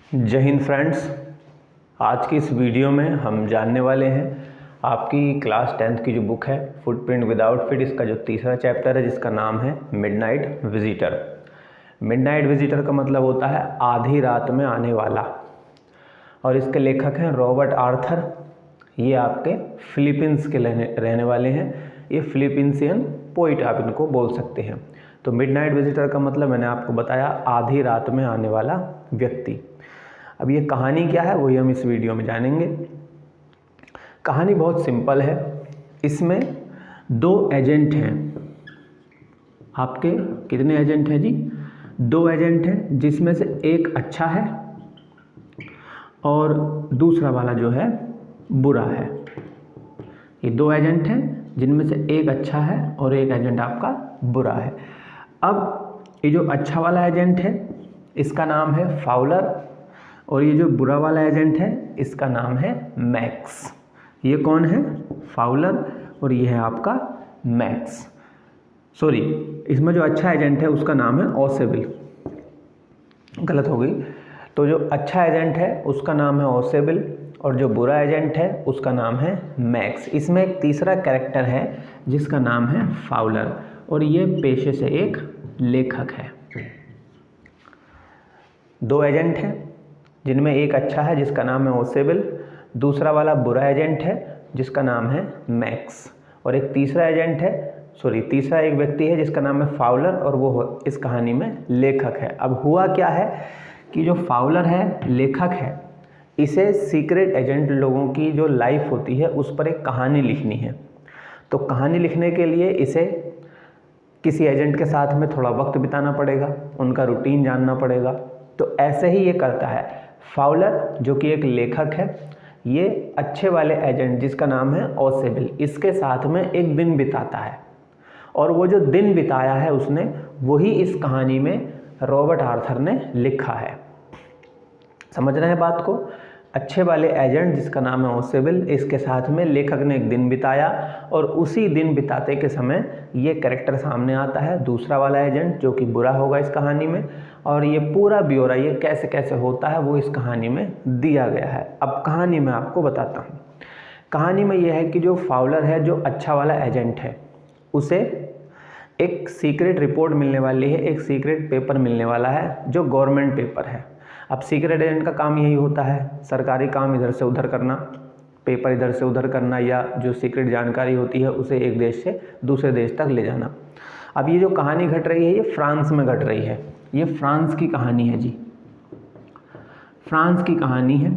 जय हिंद फ्रेंड्स। आज की इस वीडियो में हम जानने वाले हैं आपकी क्लास 10th की जो बुक है फुटप्रिंट विदाउट फीट, इसका जो तीसरा चैप्टर है जिसका नाम है मिडनाइट विजिटर। मिडनाइट विजिटर का मतलब होता है आधी रात में आने वाला, और इसके लेखक हैं रॉबर्ट आर्थर। ये आपके फिलीपींस के रहने वाले हैं। ये फिलीपींसियन पोइट आप इनको बोल सकते हैं। तो मिडनाइट विजिटर का मतलब मैंने आपको बताया आधी रात में आने वाला व्यक्ति। अब ये कहानी क्या है वही हम इस वीडियो में जानेंगे। कहानी बहुत सिंपल है। इसमें दो एजेंट हैं। आपके कितने एजेंट हैं जी? दो एजेंट हैं, जिसमें से एक अच्छा है और दूसरा वाला जो है बुरा है। ये दो एजेंट हैं जिनमें से एक अच्छा है और एक एजेंट आपका बुरा है। अब ये जो अच्छा वाला एजेंट है इसका नाम है फाउलर, और ये जो बुरा वाला एजेंट है इसका नाम है मैक्स। ये कौन है? फाउलर, और ये है आपका मैक्स। सॉरी, इसमें जो अच्छा एजेंट है उसका नाम है ओसेबिल। गलत हो गई। तो जो अच्छा एजेंट है उसका नाम है ओसेबिल और जो बुरा एजेंट है उसका नाम है मैक्स। इसमें एक तीसरा कैरेक्टर है जिसका नाम है फाउलर, और ये पेशे से एक लेखक है। दो एजेंट हैं जिनमें एक अच्छा है जिसका नाम है ओसेबिल, दूसरा वाला बुरा एजेंट है जिसका नाम है मैक्स, और एक तीसरा एजेंट है, तीसरा एक व्यक्ति है जिसका नाम है फाउलर, और वो इस कहानी में लेखक है। अब हुआ क्या है कि जो फाउलर है, लेखक है, इसे सीक्रेट एजेंट लोगों की जो लाइफ होती है उस पर एक कहानी लिखनी है। तो कहानी लिखने के लिए इसे किसी एजेंट के साथ में थोड़ा वक्त बिताना पड़ेगा, उनका रूटीन जानना पड़ेगा। तो ऐसे ही ये करता है। फाउलर जो कि एक लेखक है, ये अच्छे वाले एजेंट जिसका नाम है ओसेबिल, इसके साथ में एक दिन बिताता है, और वो जो दिन बिताया है उसने वही इस कहानी में रॉबर्ट आर्थर ने लिखा है। समझ रहे हैं बात को? अच्छे वाले एजेंट जिसका नाम है ओसेबिल, इसके साथ में लेखक ने एक दिन बिताया, और उसी दिन बिताते के समय ये कैरेक्टर सामने आता है, दूसरा वाला एजेंट जो कि बुरा होगा इस कहानी में। और ये पूरा ब्यौरा ये कैसे कैसे होता है वो इस कहानी में दिया गया है। अब कहानी में आपको बताता हूँ। कहानी में यह है कि जो फाउलर है, जो अच्छा वाला एजेंट है, उसे एक सीक्रेट रिपोर्ट मिलने वाली है, एक सीक्रेट पेपर मिलने वाला है जो गवर्नमेंट पेपर है। अब सीक्रेट एजेंट का काम यही होता है, सरकारी काम इधर से उधर करना, पेपर इधर से उधर करना, या जो सीक्रेट जानकारी होती है उसे एक देश से दूसरे देश तक ले जाना। अब ये जो कहानी घट रही है ये फ्रांस में घट रही है। ये फ्रांस की कहानी है जी, फ्रांस की कहानी है।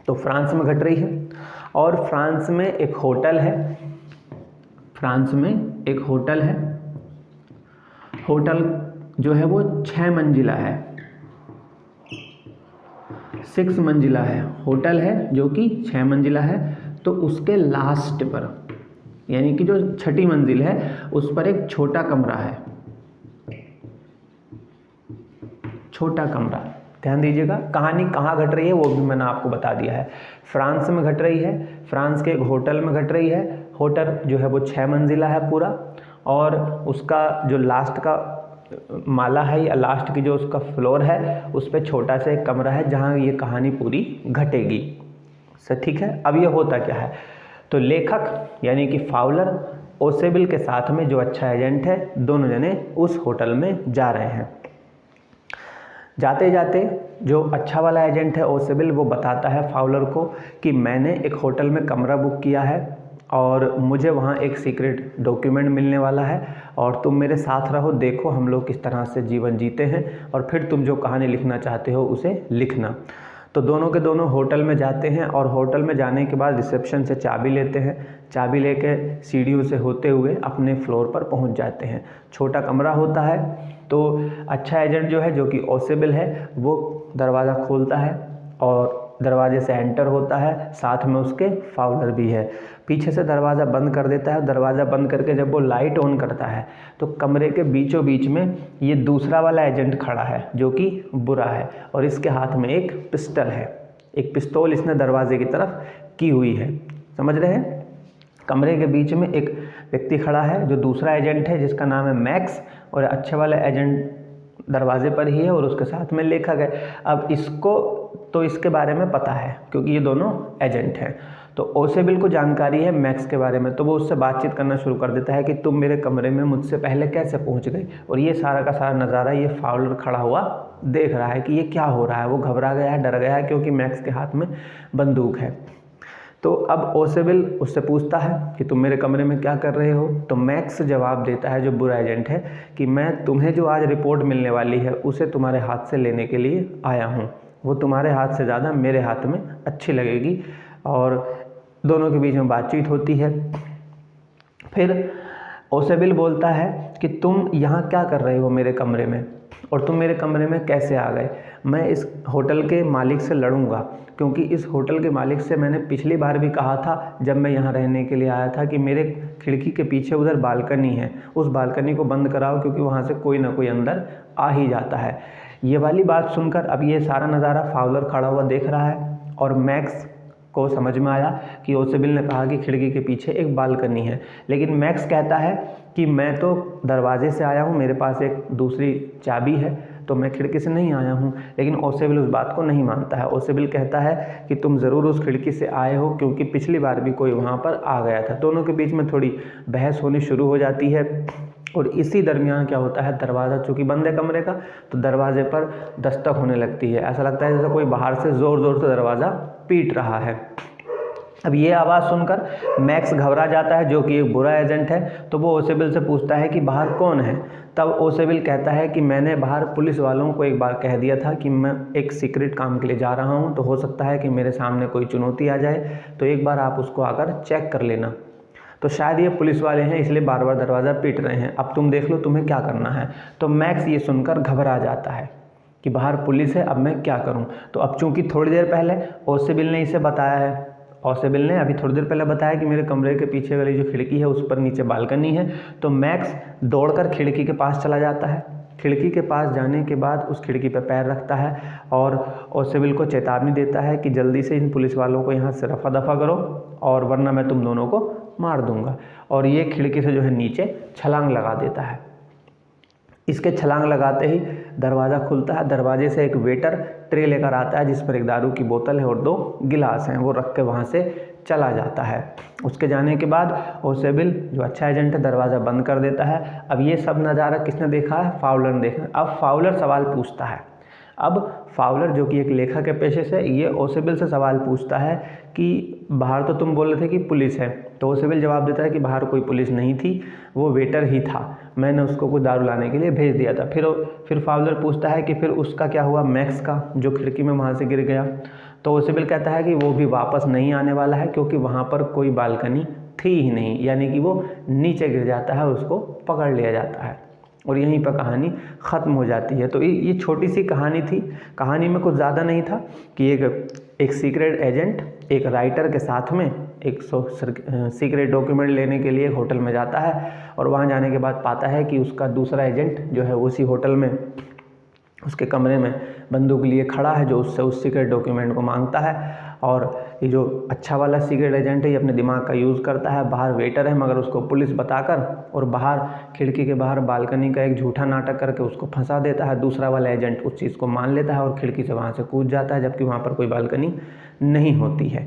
तो फ्रांस में घट रही है, और फ्रांस में एक होटल है। फ्रांस में एक होटल है। होटल जो है वो 6 मंजिला है, 6 मंजिला है। होटल है जो कि 6 मंजिला है। तो उसके लास्ट पर, यानी कि जो 6ठी मंजिल है, उस पर एक छोटा कमरा है। छोटा कमरा, ध्यान दीजिएगा। कहानी कहाँ घट रही है वो भी मैंने आपको बता दिया है। फ्रांस में घट रही है, फ्रांस के एक होटल में घट रही है। होटल जो है वो 6 मंजिला है पूरा, और उसका जो लास्ट का माला है या लास्ट की जो उसका फ्लोर है उस पर छोटा सा एक कमरा है जहाँ ये कहानी पूरी घटेगी। सर ठीक है। अब ये होता क्या है, तो लेखक यानी कि फाउलर ओसेबिल के साथ में जो अच्छा एजेंट है, दोनों जने उस होटल में जा रहे हैं। जाते जाते जो अच्छा वाला एजेंट है ओसेबिल, वो बताता है फाउलर को कि मैंने एक होटल में कमरा बुक किया है और मुझे वहाँ एक सीक्रेट डॉक्यूमेंट मिलने वाला है, और तुम मेरे साथ रहो, देखो हम लोग किस तरह से जीवन जीते हैं, और फिर तुम जो कहानी लिखना चाहते हो उसे लिखना। तो दोनों के दोनों होटल में जाते हैं, और होटल में जाने के बाद रिसेप्शन से चाबी लेते हैं। चाबी लेके सीढ़ियों से होते हुए अपने फ्लोर पर पहुंच जाते हैं। छोटा कमरा होता है। तो अच्छा एजेंट जो है, जो कि ओसेबिल है, वो दरवाज़ा खोलता है और दरवाजे से एंटर होता है, साथ में उसके फाउलर भी है। पीछे से दरवाज़ा बंद कर देता है। दरवाज़ा बंद करके जब वो लाइट ऑन करता है तो कमरे के बीचों बीच में ये दूसरा वाला एजेंट खड़ा है जो कि बुरा है, और इसके हाथ में एक पिस्टल है। एक पिस्तौल इसने दरवाजे की तरफ की हुई है। समझ रहे हैं? कमरे के बीच में एक व्यक्ति खड़ा है जो दूसरा एजेंट है जिसका नाम है मैक्स, और अच्छे वाले एजेंट दरवाजे पर ही है और उसके साथ में लेखक है। अब इसको तो इसके बारे में पता है क्योंकि ये दोनों एजेंट हैं। तो ओसेबिल को जानकारी है मैक्स के बारे में, तो वो उससे बातचीत करना शुरू कर देता है कि तुम मेरे कमरे में मुझसे पहले कैसे पहुंच गई। और ये सारा का सारा नज़ारा ये फाउलर खड़ा हुआ देख रहा है कि ये क्या हो रहा है। वो घबरा गया है, डर गया है क्योंकि मैक्स के हाथ में बंदूक है। तो अब ओसेबिल उससे पूछता है कि तुम मेरे कमरे में क्या कर रहे हो। तो मैक्स जवाब देता है, जो बुरा एजेंट है, कि मैं तुम्हें जो आज रिपोर्ट मिलने वाली है उसे तुम्हारे हाथ से लेने के लिए आया हूँ। वो तुम्हारे हाथ से ज़्यादा मेरे हाथ में अच्छी लगेगी। और दोनों के बीच में बातचीत होती है। फिर ओसेबिल बोलता है कि तुम यहाँ क्या कर रहे हो मेरे कमरे में, और तुम मेरे कमरे में कैसे आ गए। मैं इस होटल के मालिक से लड़ूंगा क्योंकि इस होटल के मालिक से मैंने पिछली बार भी कहा था जब मैं यहाँ रहने के लिए आया था कि मेरे खिड़की के पीछे उधर बालकनी है, उस बालकनी को बंद कराओ क्योंकि वहाँ से कोई ना कोई अंदर आ ही जाता है। ये वाली बात सुनकर अब ये सारा नज़ारा फाउलर खड़ा हुआ देख रहा है और मैक्स को समझ में आया कि ओसेबिल ने कहा कि खिड़की के पीछे एक बालकनी है, लेकिन मैक्स कहता है कि मैं तो दरवाजे से आया हूँ, मेरे पास एक दूसरी चाबी है, तो मैं खिड़की से नहीं आया हूँ। लेकिन ओसेबिल उस बात को नहीं मानता है। ओसेबिल कहता है कि तुम ज़रूर उस खिड़की से आए हो क्योंकि पिछली बार भी कोई वहाँ पर आ गया था। दोनों के बीच में थोड़ी बहस होनी शुरू हो जाती है और इसी दरमियान क्या होता है, दरवाज़ा चूँकि बंद है कमरे का, तो दरवाजे पर दस्तक होने लगती है। ऐसा लगता है जैसे कोई बाहर से ज़ोर ज़ोर से दरवाज़ा पीट रहा है। अब ये आवाज़ सुनकर मैक्स घबरा जाता है, जो कि एक बुरा एजेंट है। तो वो ओसेबिल से पूछता है कि बाहर कौन है। तब ओसेबिल कहता है कि मैंने बाहर पुलिस वालों को एक बार कह दिया था कि मैं एक सीक्रेट काम के लिए जा रहा हूँ, तो हो सकता है कि मेरे सामने कोई चुनौती आ जाए, तो एक बार आप उसको आकर चेक कर लेना। तो शायद ये पुलिस वाले हैं इसलिए बार बार दरवाज़ा पीट रहे हैं, अब तुम देख लो तुम्हें क्या करना है। तो मैक्स ये सुनकर घबरा जाता है कि बाहर पुलिस है, अब मैं क्या करूं। तो अब चूंकि थोड़ी देर पहले ओसेबिल ने इसे बताया है, ओसेबिल ने अभी थोड़ी देर पहले बताया कि मेरे कमरे के पीछे वाली जो खिड़की है उस पर नीचे बालकनी है, तो मैक्स दौड़कर खिड़की के पास चला जाता है। खिड़की के पास जाने के बाद उस खिड़की पर पैर रखता है और ओसेबिल को चेतावनी देता है कि जल्दी से इन पुलिस वालों को यहाँ से रफा दफा करो और वरना मैं तुम दोनों को मार दूंगा। और ये खिड़की से जो है नीचे छलांग लगा देता है। इसके छलांग लगाते ही दरवाज़ा खुलता है। दरवाजे से एक वेटर ट्रे लेकर आता है जिस पर एक दारू की बोतल है और 2 गिलास हैं। वो रख के वहाँ से चला जाता है। उसके जाने के बाद ओसेबिल जो अच्छा एजेंट है दरवाज़ा बंद कर देता है। अब ये सब नज़ारा किसने देखा है? फाउलर ने देखा। अब फाउलर सवाल पूछता है। अब फाउलर जो कि एक लेखक के पेशे से, ये ओसेबिल से सवाल पूछता है कि बाहर तो तुम बोल रहे थे कि पुलिस है। तो ओसेबिल जवाब देता है कि बाहर कोई पुलिस नहीं थी, वो वेटर ही था, मैंने उसको कुछ दारू लाने के लिए भेज दिया था। फिर फाउलर पूछता है कि फिर उसका क्या हुआ, मैक्स का, जो खिड़की में वहाँ से गिर गया। तो ओसेबिल कहता है कि वो भी वापस नहीं आने वाला है क्योंकि वहाँ पर कोई बालकनी थी ही नहीं, यानी कि वो नीचे गिर जाता है और उसको पकड़ लिया जाता है और यहीं पर कहानी ख़त्म हो जाती है। तो ये छोटी सी कहानी थी। कहानी में कुछ ज़्यादा नहीं था कि एक सीक्रेट एजेंट एक राइटर के साथ में एक सीक्रेट डॉक्यूमेंट लेने के लिए होटल में जाता है और वहाँ जाने के बाद पाता है कि उसका दूसरा एजेंट जो है उसी होटल में उसके कमरे में बंदूक लिए खड़ा है, जो उससे उस सीक्रेट डॉक्यूमेंट को मांगता है। और ये जो अच्छा वाला सीक्रेट एजेंट है ये अपने दिमाग का यूज़ करता है। बाहर वेटर है मगर उसको पुलिस बताकर और बाहर खिड़की के बाहर बालकनी का एक झूठा नाटक करके उसको फंसा देता है। दूसरा वाला एजेंट उस चीज़ को मान लेता है और खिड़की से वहाँ से कूद जाता है, जबकि वहाँ पर कोई बालकनी नहीं होती है।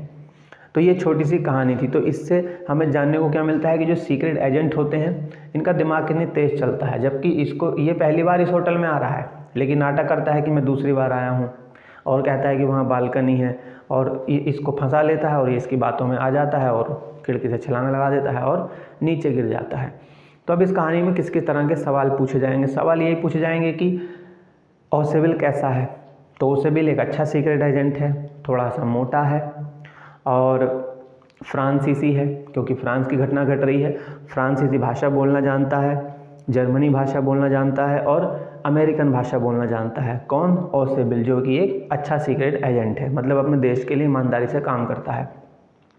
तो ये छोटी सी कहानी थी। तो इससे हमें जानने को क्या मिलता है कि जो सीक्रेट एजेंट होते हैं इनका दिमाग कितनी तेज़ चलता है। जबकि ये पहली बार इस होटल में आ रहा है लेकिन नाटक करता है कि मैं दूसरी बार आया हूँ और कहता है कि वहाँ बालकनी है और इसको फंसा लेता है और ये इसकी बातों में आ जाता है और खिड़की से छलांग लगा देता है और नीचे गिर जाता है। तो अब इस कहानी में किस किस तरह के सवाल पूछे जाएंगे? सवाल यही पूछे जाएंगे कि ओसेबिल कैसा है। तो ओसेबिल एक अच्छा सीक्रेट एजेंट है, थोड़ा सा मोटा है और फ्रांसीसी है क्योंकि फ्रांस की घटना घट रही है। फ्रांसीसी भाषा बोलना जानता है, जर्मनी भाषा बोलना जानता है और अमेरिकन भाषा बोलना जानता है। कौन? ओसेबिल, जो कि एक अच्छा सीक्रेट एजेंट है, मतलब अपने देश के लिए ईमानदारी से काम करता है।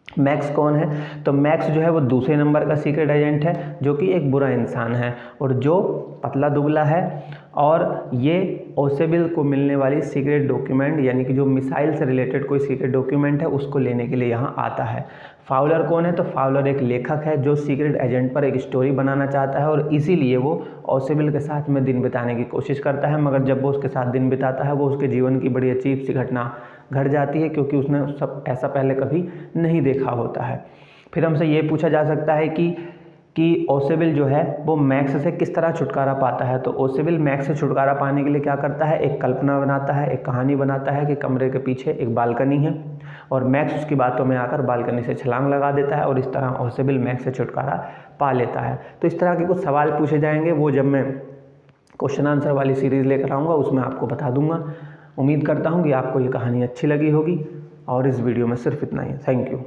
मैक्स कौन है? तो मैक्स जो है वो दूसरे नंबर का सीक्रेट एजेंट है जो कि एक बुरा इंसान है और जो पतला दुबला है। और ये ओसेबिल को मिलने वाली सीक्रेट डॉक्यूमेंट यानी कि जो मिसाइल से रिलेटेड कोई सीक्रेट डॉक्यूमेंट है उसको लेने के लिए यहाँ आता है। फाउलर कौन है? तो फाउलर एक लेखक है जो सीक्रेट एजेंट पर एक स्टोरी बनाना चाहता है और इसीलिए वो ओसेबिल के साथ में दिन बिताने की कोशिश करता है, मगर जब वो उसके साथ दिन बिताता है वो उसके जीवन की बड़ी अजीब सी घटना घट जाती है क्योंकि उसने सब ऐसा पहले कभी नहीं देखा होता है। फिर हमसे ये पूछा जा सकता है कि ओसेबिल जो है वो मैक्स से किस तरह छुटकारा पाता है। तो ओसेबिल मैक्स से छुटकारा पाने के लिए क्या करता है? एक कल्पना बनाता है, एक कहानी बनाता है कि कमरे के पीछे एक बालकनी है और मैक्स उसकी बातों में आकर बालकनी से छलांग लगा देता है और इस तरह ओसेबिल मैक्स से छुटकारा पा लेता है। तो इस तरह के कुछ सवाल पूछे जाएंगे, वो जब मैं क्वेश्चन आंसर वाली सीरीज़ लेकर आऊँगा उसमें आपको बता दूंगा। उम्मीद करता हूँ कि आपको ये कहानी अच्छी लगी होगी और इस वीडियो में सिर्फ इतना ही। Thank you.